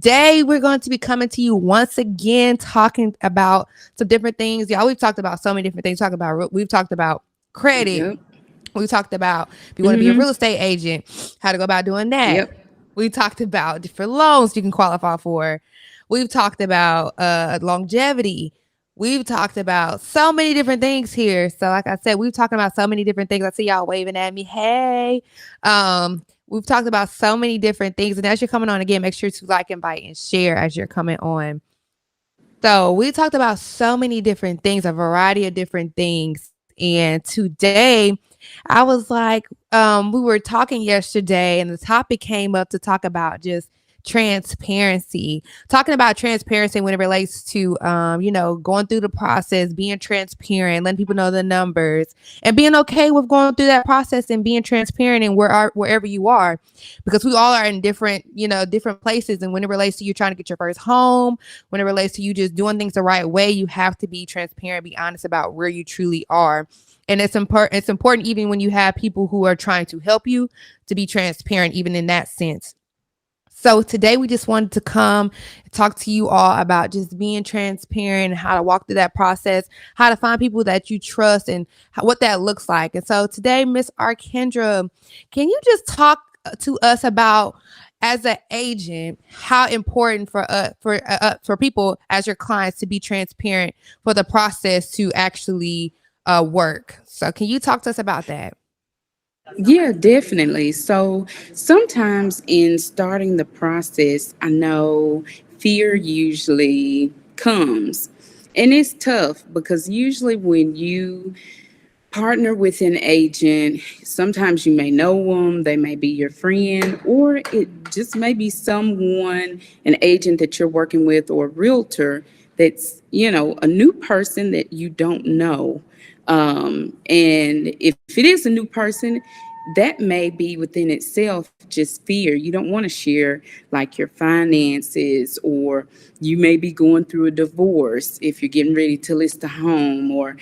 Today, we're going to be coming to you once again, talking about some different things. Y'all, we've talked about so many different things. We've talked about credit. Yep. We talked about if you want to be a Mm-hmm. real estate agent, how to go about doing that. Yep. We talked about different loans you can qualify for. We've talked about longevity. We've talked about so many different things here. So, like I said, we've talked about so many different things. I see y'all waving at me. Hey. We've talked about so many different things. And as you're coming on again, make sure to like, invite, and share as you're coming on. So we talked about so many different things, a variety of different things. And today I was like, we were talking yesterday and the topic came up to talk about just transparency, talking about transparency when it relates to, going through the process, being transparent, letting people know the numbers and being okay with going through that process and being transparent and wherever you are, because we all are in different places. And when it relates to you trying to get your first home, when it relates to you just doing things the right way, you have to be transparent, be honest about where you truly are. And it's important. It's important even when you have people who are trying to help you to be transparent, even in that sense. So today we just wanted to come and talk to you all about just being transparent, how to walk through that process, how to find people that you trust, and what that looks like. And so today, Miss Arkendra, can you just talk to us about, as an agent, how important for people as your clients to be transparent for the process to actually work? So can you talk to us about that? Yeah, definitely. So sometimes in starting the process, I know fear usually comes. And it's tough because usually when you partner with an agent, sometimes you may know them, they may be your friend, or it just may be someone, an agent that you're working with, or a realtor that's, a new person that you don't know. And if it is a new person, that may be within itself just fear. You don't want to share like your finances, or you may be going through a divorce if you're getting ready to list a home, or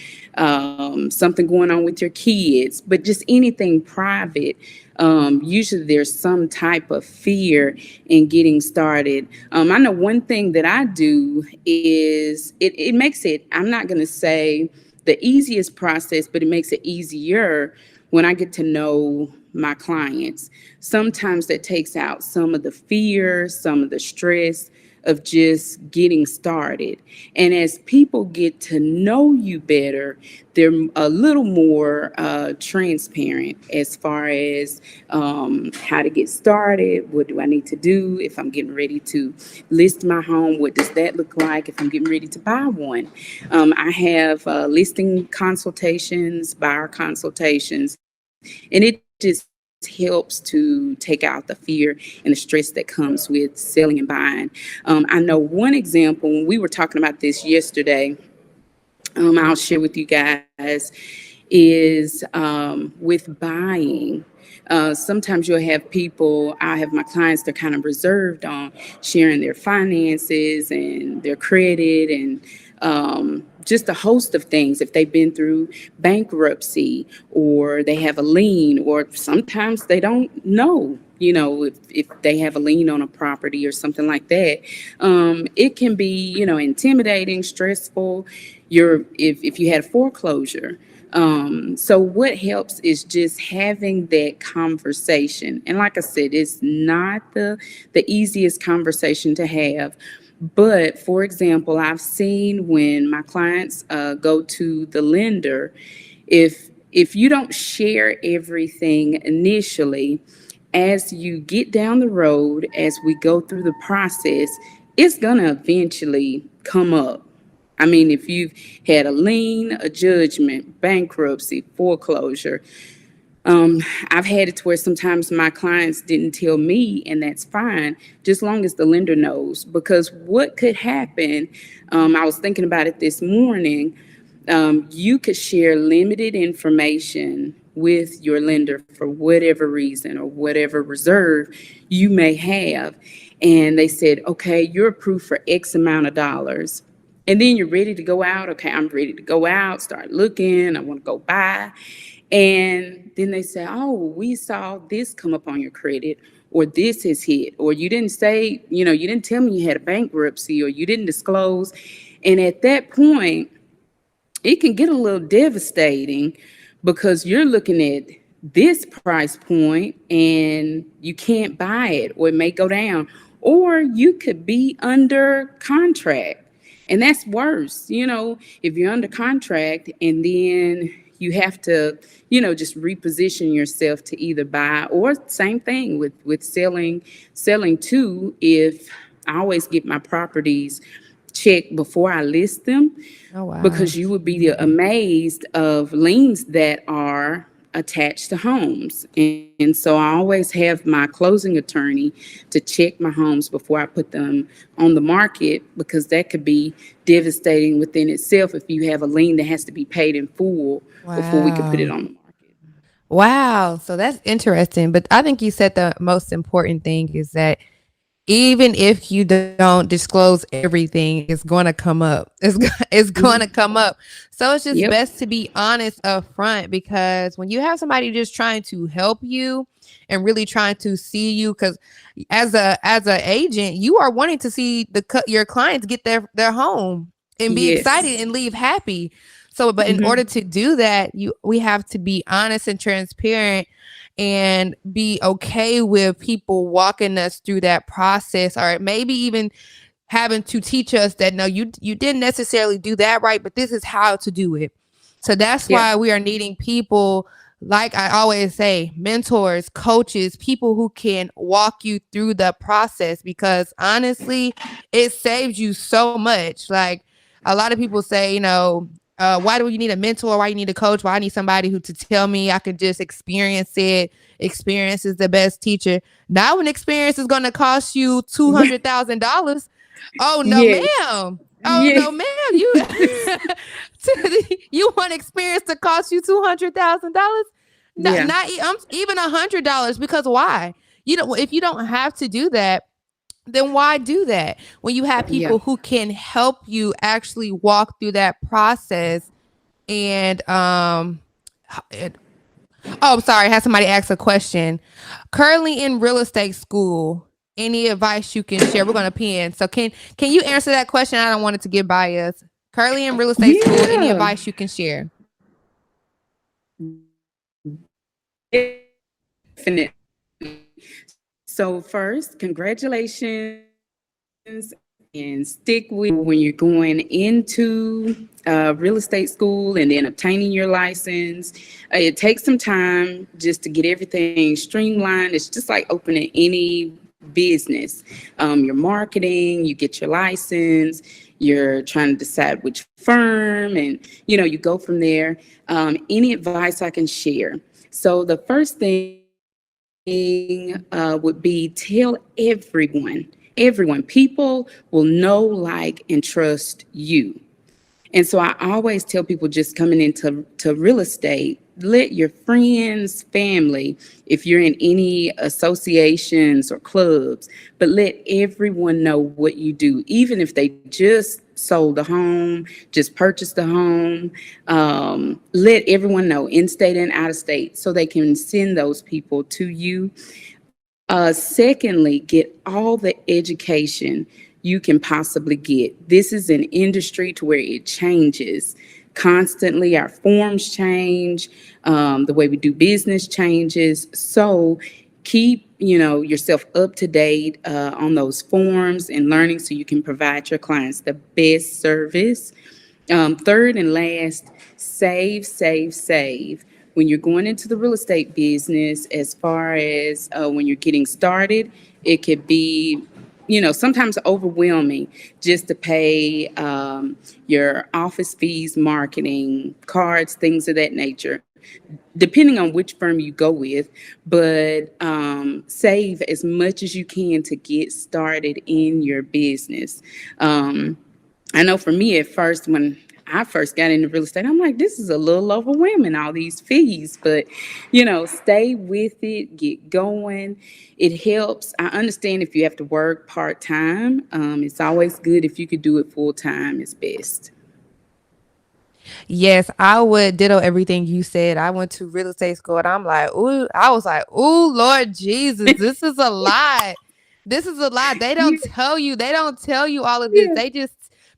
something going on with your kids, but just anything private. Usually there's some type of fear in getting started. I know one thing that I do is it makes it, I'm not going to say the easiest process, but it makes it easier when I get to know my clients. Sometimes that takes out some of the fear, some of the stress of just getting started. And as people get to know you better, they're a little more transparent as far as how to get started. What do I need to do if I'm getting ready to list my home? What does that look like if I'm getting ready to buy one? I have listing consultations, buyer consultations, and it just helps to take out the fear and the stress that comes with selling and buying. I know one example, when we were talking about this yesterday, I'll share with you guys, is with buying. Sometimes you'll have people, I have my clients, they're kind of reserved on sharing their finances and their credit and just a host of things. If they've been through bankruptcy, or they have a lien, or sometimes they don't know. If they have a lien on a property or something like that, it can be, intimidating, stressful. If you had a foreclosure, so what helps is just having that conversation. And like I said, it's not the easiest conversation to have. But for example, I've seen when my clients go to the lender, if you don't share everything initially, as you get down the road, as we go through the process, it's gonna eventually come up. I mean, if you've had a lien, a judgment, bankruptcy, foreclosure, I've had it to where sometimes my clients didn't tell me, and that's fine, just long as the lender knows. Because what could happen, I was thinking about it this morning, you could share limited information with your lender for whatever reason or whatever reserve you may have. And they said, okay, you're approved for X amount of dollars. And then you're ready to go out. Okay, I'm ready to go out, start looking. I want to go buy. And then they say, oh, we saw this come up on your credit, or this has hit, or you didn't say, you didn't tell me you had a bankruptcy, or you didn't disclose. And at that point, it can get a little devastating because you're looking at this price point and you can't buy it, or it may go down, or you could be under contract. And that's worse, if you're under contract and then you have to, just reposition yourself to either buy, or same thing with selling too. If I always get my properties checked before I list them, Oh wow. because you would be amazed of liens that are attached to homes. And so I always have my closing attorney to check my homes before I put them on the market, because that could be devastating within itself if you have a lien that has to be paid in full before we could put it Wow. on the market. Wow. So that's interesting. But I think you said the most important thing is that even if you don't disclose everything, it's going to come up. It's going to come up. So it's just Yep. best to be honest up front, because when you have somebody just trying to help you and really trying to see you, because as a agent, you are wanting to see your clients get their home and be Yes. excited and leave happy. So, but in order Hmm. to do that, we have to be honest and transparent and be okay with people walking us through that process, or maybe even having to teach us that no, you didn't necessarily do that right, but this is how to do it. So that's Yep. why we are needing people, like I always say, mentors, coaches, people who can walk you through the process, because honestly, it saves you so much. Like a lot of people say, why do you need a mentor? Why you need a coach? Why I need somebody who to tell me I could just experience it. Experience is the best teacher. Now, when experience is going to cost you $200,000, oh no, Yes. ma'am. Oh Yes. no, ma'am. You you want experience to cost you $200,000? Not Yeah. not even $100, because why? If you don't have to do that, then why do that when you have Yeah. people who can help you actually walk through that process? And oh, sorry, I had somebody ask a question. Currently in real estate school, any advice you can share? We're gonna pin. So can you answer that question? I don't want it to get biased. Currently in real estate school, any Yeah. advice you can share? Definitely. So first, congratulations, and stick with when you're going into real estate school and then obtaining your license. It takes some time just to get everything streamlined. It's just like opening any business. You're marketing, you get your license, you're trying to decide which firm, and you go from there. Any advice I can share? So the first thing would be tell everyone. People will know, like, and trust you. And so I always tell people just coming into real estate, let your friends, family, if you're in any associations or clubs, but let everyone know what you do, even if they just sold a home, just purchased a home. Let everyone know, in state and out of state, so they can send those people to you. Secondly, get all the education you can possibly get. This is an industry to where it changes constantly. Our forms change, the way we do business changes. So keep yourself up to date on those forms and learning, so you can provide your clients the best service. Third and last, save, save, save. When you're going into the real estate business, as far as when you're getting started, it could be, sometimes overwhelming just to pay your office fees, marketing, cards, things of that nature, depending on which firm you go with. But save as much as you can to get started in your business. I know for me at first, when I first got into real estate, I'm like, this is a little overwhelming, all these fees. But, stay with it, get going. It helps. I understand if you have to work part time, it's always good if you could do it full time, it's best. Yes, I would ditto everything you said. I went to real estate school and I'm like, ooh, I was like, ooh, Lord Jesus, this is a lot. This is a lot. Yeah, They don't tell you all of this. yeah,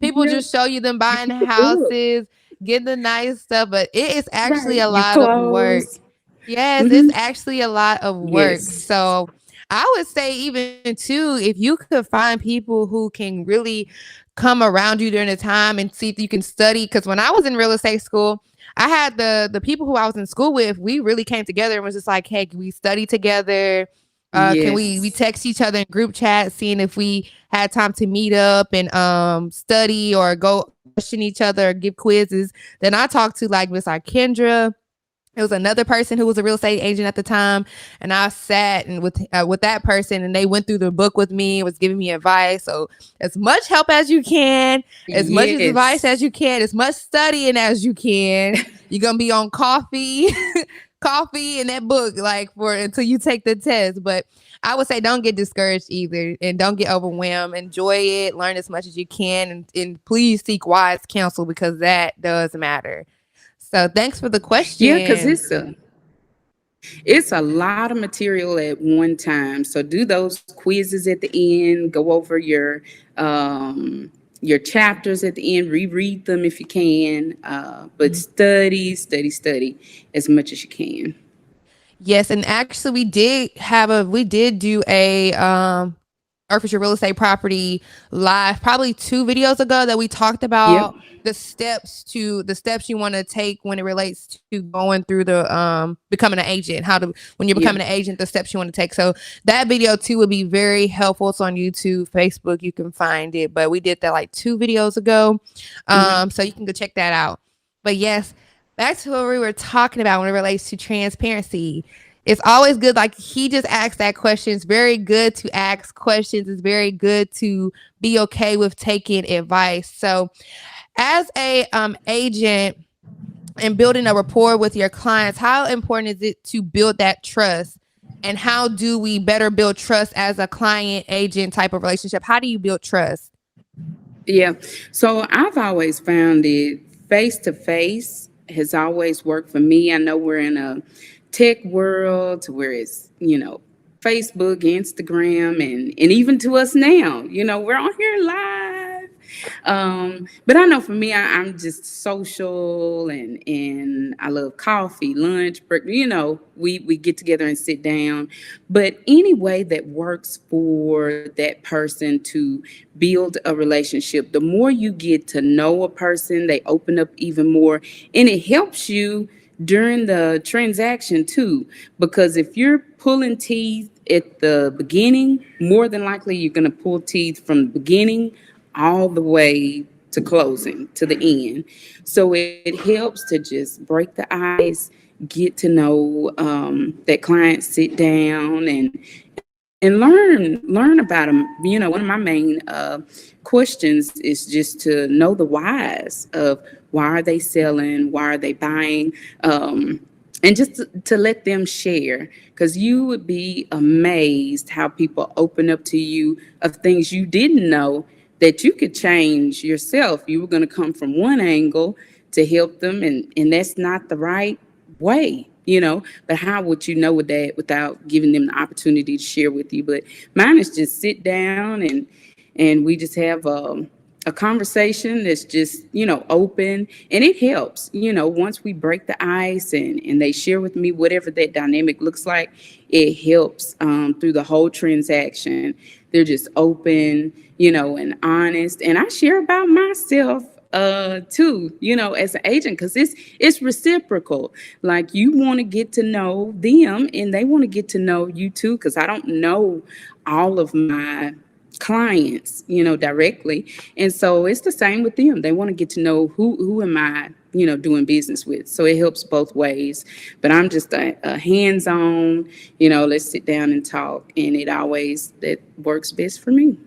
People yeah. just show you them buying The book, houses, getting the nice stuff, but it is actually right? a Your lot of work. clothes. Yes, it's Hmm. actually a lot of work. Yes. So I would say even too, if you could find people who can really come around you during the time and see if you can study. Because when I was in real estate school, I had the people who I was in school with. We really came together and was just like, hey, can we study together? Can we Yes. text each other in group chat, seeing if we had time to meet up and study or go question each other or give quizzes. Then I talked to like Miss Arkendra. It was another person who was a real estate agent at the time, and I sat and with that person, and they went through the book with me, was giving me advice. So as much help as you can, as much advice Yes. as you can, as much studying as you can. You're gonna be on coffee, coffee, and that book like for until you take the test. But I would say don't get discouraged either, and don't get overwhelmed. Enjoy it, learn as much as you can, and please seek wise counsel because that does matter. So thanks for the Yeah, because question. it's a lot of material at one time. So do those quizzes at the end. Go over your chapters at the end. Reread them if you can. But study as much as you can. Yes, and actually we did do a Earth is Your Real Estate Property live probably 2 videos ago that we talked Yep. about the steps you want to take when it relates to going through the becoming an agent, how to when you're Yep. becoming an agent, the steps you want to take. So that video too would be very helpful. It's on YouTube, Facebook, you can find it. But we did that like 2 videos ago. Hmm. So you can go check that out. But yes, back to what we were talking about when it relates to transparency. It's always good, like he just asked that question. It's very good to ask questions. It's very good to be okay with taking advice. So as a agent and building a rapport with your clients, how important is it to build that trust? And how do we better build trust as a client agent type of relationship? How do you build trust? Yeah. So I've always found it face to face has always worked for me. I know we're in a tech world where it's Facebook, Instagram, and even to us now, we're on here live. But I know for me, I'm just social and I love coffee, lunch, break. We get together and sit down. But any way that works for that person to build a relationship, the more you get to know a person, they open up even more, and it helps you during the transaction too. Because if you're pulling teeth at the beginning, more than likely you're going to pull teeth from the beginning all the way to closing to the end. So it helps to just break the ice, get to know that client, sit down and learn about them. One of my main questions is just to know the whys of why are they selling, why are they buying, and just to let them share, because you would be amazed how people open up to you of things you didn't know that you could change yourself. You were going to come from one angle to help them, and that's not the right way. But how would you know with that without giving them the opportunity to share with you? But mine is just sit down and we just have a conversation that's just open, and it helps. Once we break the ice and they share with me whatever that dynamic looks like, it helps through the whole transaction. They're just open and honest, and I share about myself too as an agent, because it's reciprocal. Like, you want to get to know them and they want to get to know you too, because I don't know all of my clients directly. And so it's the same with them. They want to get to know who am I doing business with. So it helps both ways. But I'm just a hands-on, let's sit down and talk. And that works best for me.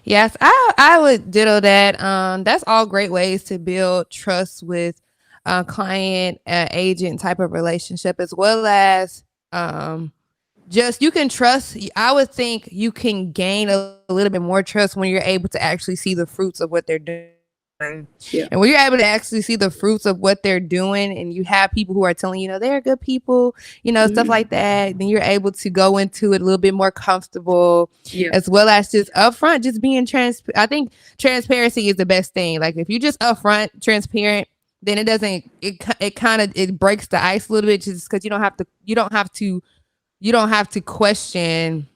Yes, I would ditto that. That's all great ways to build trust with client agent type of relationship, as well as just you can trust. I would think you can gain a little bit more trust when you're able to actually see the fruits of what they're doing. Yeah. And when you're able to actually see the fruits of what they're doing, and you have people who are telling you, they're good people, stuff Mhm. like that, then you're able to go into it a little bit more comfortable, Yeah. as well as just upfront, just being I think transparency is the best thing. Like if you just upfront, transparent, then it doesn't, it kind of, it breaks the ice a little bit, just because you don't have to question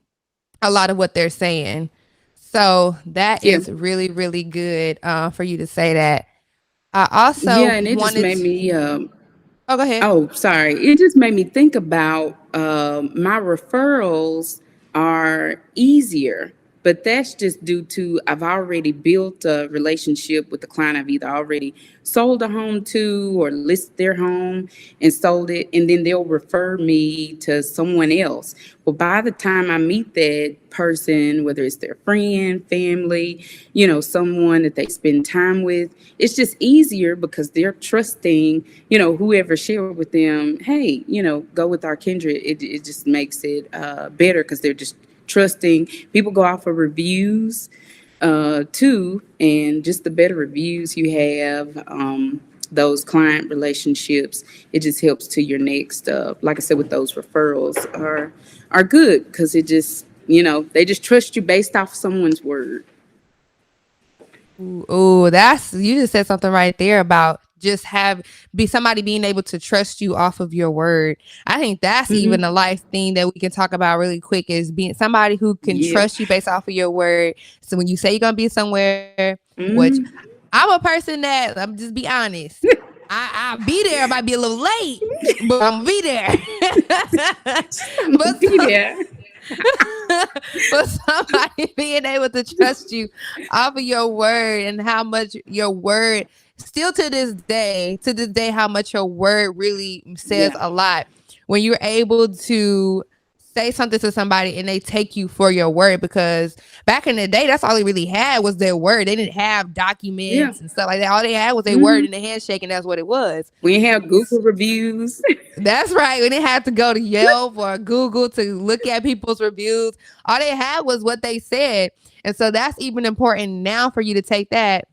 a lot of what they're saying. So that Yeah. is really, really good for you to say that. I also Yeah, and it just wanted made to, me oh, go ahead. oh, sorry. It just made me think about my referrals are easier, but that's just due to I've already built a relationship with the client. I've either already sold a home to or listed their home and sold it, and then they'll refer me to someone else. Well, by the time I meet that person, whether it's their friend, family, someone that they spend time with, it's just easier because they're trusting, whoever shared with them, hey, go with Arkendra. It just makes it better because they're just trusting. People go off of reviews too, and just the better reviews you have, those client relationships, it just helps to your next. Like I said, with those referrals are good because it just, they just trust you based off someone's word. Ooh, that's, you just said something right there about just be somebody being able to trust you off of your word. I think that's even a Mm-hmm. life thing that we can talk about really quick, is being somebody who can Yep. trust you based off of your word. So when you say you're gonna be somewhere, which Mm-hmm. I'm a person that, I'm just be honest. I'll be there. I might be a little late, but I'm gonna be there. I'm but gonna be there. but somebody being able to trust you off of your word, and how much your word, still to this day, how much your word really says Yeah. a lot. When you're able to say something to somebody and they take you for your word, because back in the day, that's all they really had was their word. They didn't have Yeah. documents and stuff like that. All they had was their word Mm-hmm. and the handshake, and that's what it was. We have Google reviews. That's right. We didn't have to go to Yelp or Google to look at people's reviews. All they had was what they said. And so that's even important now for you to take that,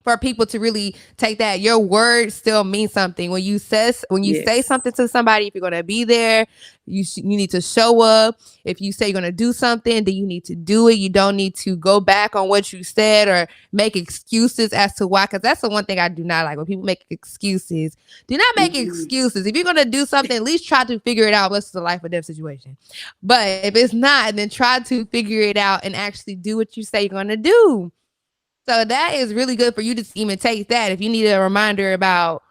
for people to really take that. Your word still means something. When you say Yes. something to somebody, if you're going to be there, you need to show up. If you say you're going to do something, then you need to do it. You don't need to go back on what you said or make excuses as to why, because that's the one thing I do not like, when people make excuses. Do not make Mm-hmm. excuses. If you're going to do something, at least try to figure it out unless it's a life or death situation. But if it's not, then try to figure it out and actually do what you say you're going to do. So that is really good for you to even take that. If you need a reminder about,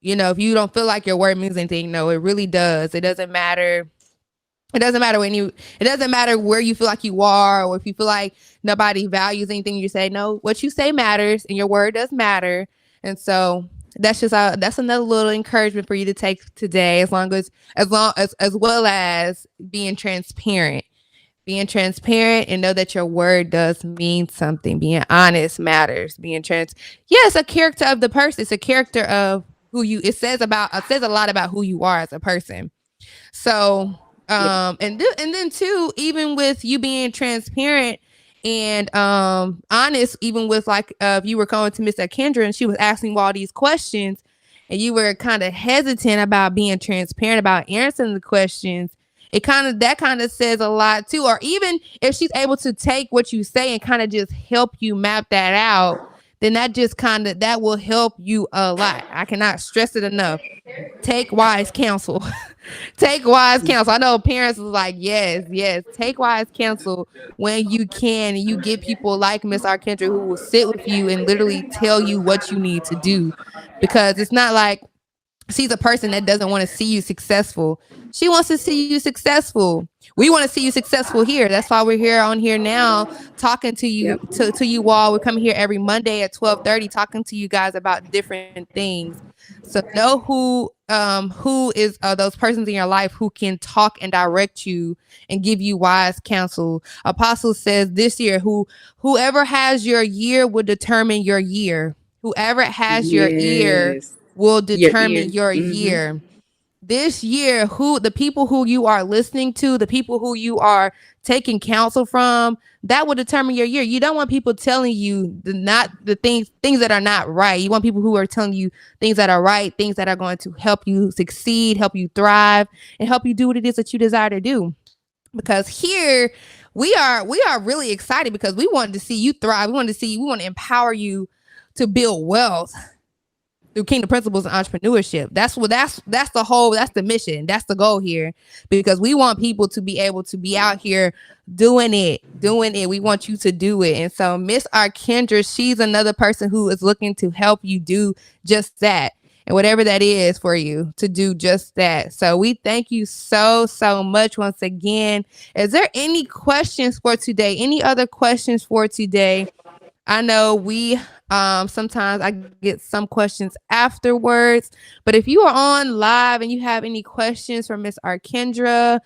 if you don't feel like your word means anything, no, it really does. It doesn't matter. It doesn't matter where you feel like you are, or if you feel like nobody values anything you say. No, what you say matters, and your word does matter. And so that's another little encouragement for you to take today, as well as being transparent, and know that your word does mean something. Being honest matters. Yeah, it's a character of the person. It's a character of who you. It says a lot about who you are as a person. So, Yep. and then too, even with you being transparent and honest, even with like, if you were going to Miss Kendra and she was asking you all these questions, and you were kind of hesitant about being transparent about answering the questions, that kind of says a lot too. Or even if she's able to take what you say and kind of just help you map that out, then that will help you a lot. I cannot stress it enough. Take wise counsel. Take wise counsel. I know parents is like, yes, yes. Take wise counsel when you can, and you get people like Miss Arkendra who will sit with you and literally tell you what you need to do. Because it's not like she's a person that doesn't want to see you successful. She wants to see you successful. We want to see you successful here. That's why we're here on here now, talking to you, Yep. to you all. We're coming here every Monday at 12:30, talking to you guys about different things. So know who is those persons in your life who can talk and direct you and give you wise counsel. Apostle says this year, whoever has your year will determine your year. Whoever has your ear Yes. will Your ear. determine your Mm-hmm. year. this year, who the people who you are listening to, the people who you are taking counsel from, that will determine your year. You don't want people telling you the things that are not right. You want people who are telling you things that are right, things that are going to help you succeed, help you thrive, and help you do what it is that you desire to do. Because here we are really excited because we want to see you thrive. We want to empower you to build wealth through kingdom principles and entrepreneurship. That's the mission. That's the goal here. Because we want people to be able to be out here doing it. We want you to do it. And so Miss Arkendra, she's another person who is looking to help you do just that. And whatever that is for you to do just that. So we thank you so much once again. Is there any questions for today? Any other questions for today? I know we sometimes I get some questions afterwards, but if you are on live and you have any questions for Miss Arkendra,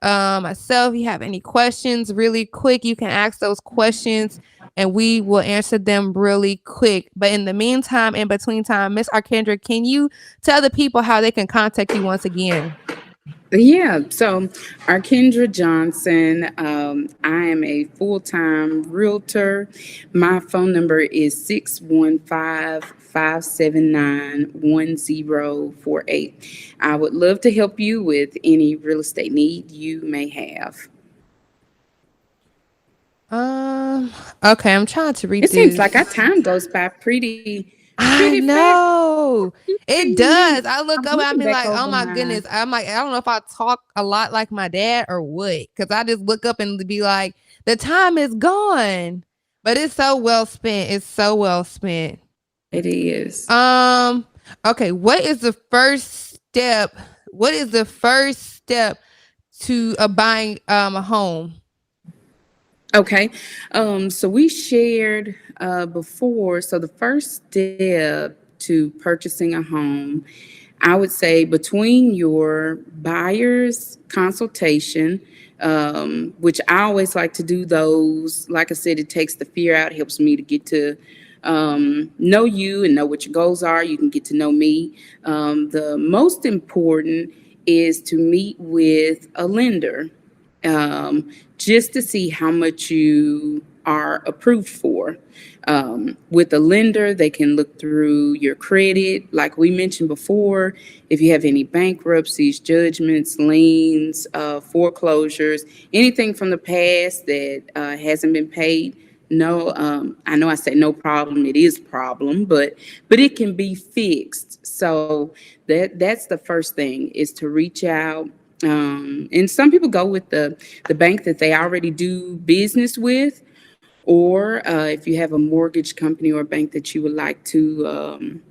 myself, you have any questions really quick, you can ask those questions and we will answer them really quick. But in the meantime, in between time, Miss Arkendra, can you tell the people how they can contact you once again? Yeah, so Arkendra Johnson, I am a full-time realtor. My phone number is 615-579-1048. I would love to help you with any real estate need you may have. Okay, I'm trying to read It this. seems like our time goes by pretty I fast. know it does. I look up and I I'm be back like, oh over my my. goodness. I'm like, I don't know if I talk a lot like my dad or what. Cause I just look up and be like, the time is gone. But it's so well spent. It's so well spent. It is. Okay, what is the first step? What is the first step to buying a home? Okay. So we shared before. So the first step to purchasing a home, I would say between your buyer's consultation, which I always like to do those. Like I said, it takes the fear out, helps me to get to know you and know what your goals are. You can get to know me. The most important is to meet with a lender, just to see how much you are approved for. With a lender, they can look through your credit, like we mentioned before. If you have any bankruptcies, judgments, liens, foreclosures, anything from the past that hasn't been paid. No, I know I said no problem. It is a problem, but it can be fixed. So that's the first thing, is to reach out. And some people go with the bank that they already do business with, or if you have a mortgage company or a bank that you would like to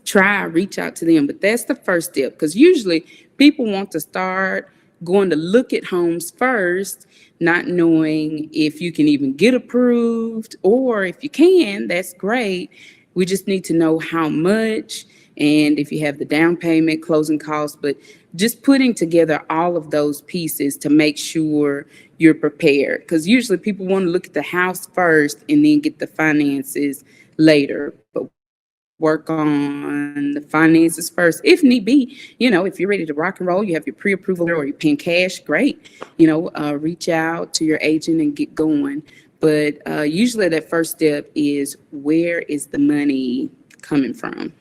try, reach out to them. But that's the first step, because usually people want to start going to look at homes first, not knowing if you can even get approved, or if you can, that's great. We just need to know how much, and if you have the down payment, closing costs, but just putting together all of those pieces to make sure you're prepared. Because usually people want to look at the house first and then get the finances later. But work on the finances first, if need be. If you're ready to rock and roll, you have your pre-approval or you're paying cash, great. Reach out to your agent and get going. But usually that first step is, where is the money coming from?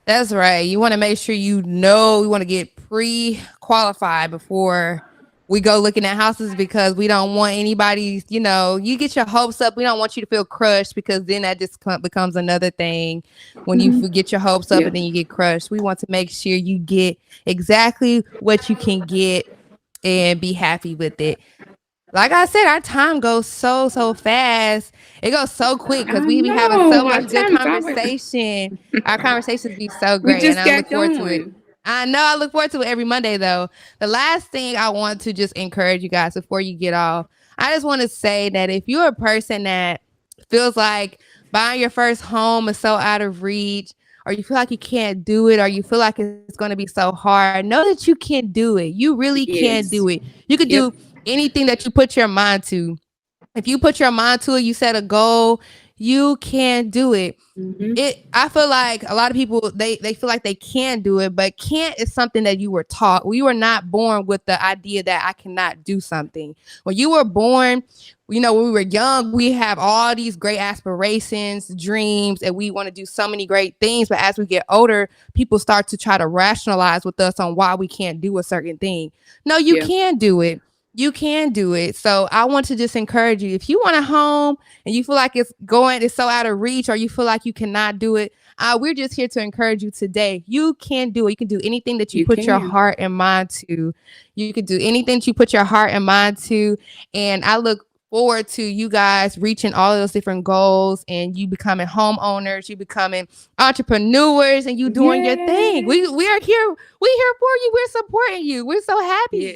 That's right. You want to make sure we want to get pre-qualified before we go looking at houses, because we don't want anybody, you get your hopes up. We don't want you to feel crushed, because then that just becomes another thing when you get your hopes up Yeah. and then you get crushed. We want to make sure you get exactly what you can get and be happy with it. Like I said, our time goes so fast. It goes so quick because I we be having so know. Our much good time is always. conversation. Our conversations be so We great, and just I look got forward to it. going. I know I look forward to it every Monday, though. The last thing I want to just encourage you guys before you get off, I just want to say that if you're a person that feels like buying your first home is so out of reach, or you feel like you can't do it, or you feel like it's going to be so hard, know that you can do it. You really can Yes. do it. You could Yep. do anything that you put your mind to. If you put your mind to it, you set a goal, You can do it. Mm-hmm. I feel like a lot of people they feel like they can do it, but can't is something that you were taught. We were not born with the idea that I cannot do something. When you were born, when we were young, we have all these great aspirations, dreams, and we want to do so many great things. But as we get older, people start to try to rationalize with us on why we can't do a certain thing. No, you Yeah. can do it. You can do it. So I want to just encourage you. If you want a home and you feel like it's so out of reach, or you feel like you cannot do it, we're just here to encourage you today. You can do it. You can do anything that you You put your can. heart and mind to. You can do anything that you put your heart and mind to. And I look forward to you guys reaching all of those different goals, and you becoming homeowners, you becoming entrepreneurs, and you doing your thing. Yeah. We are here. We here for you. We're supporting you. We're so happy. Yeah.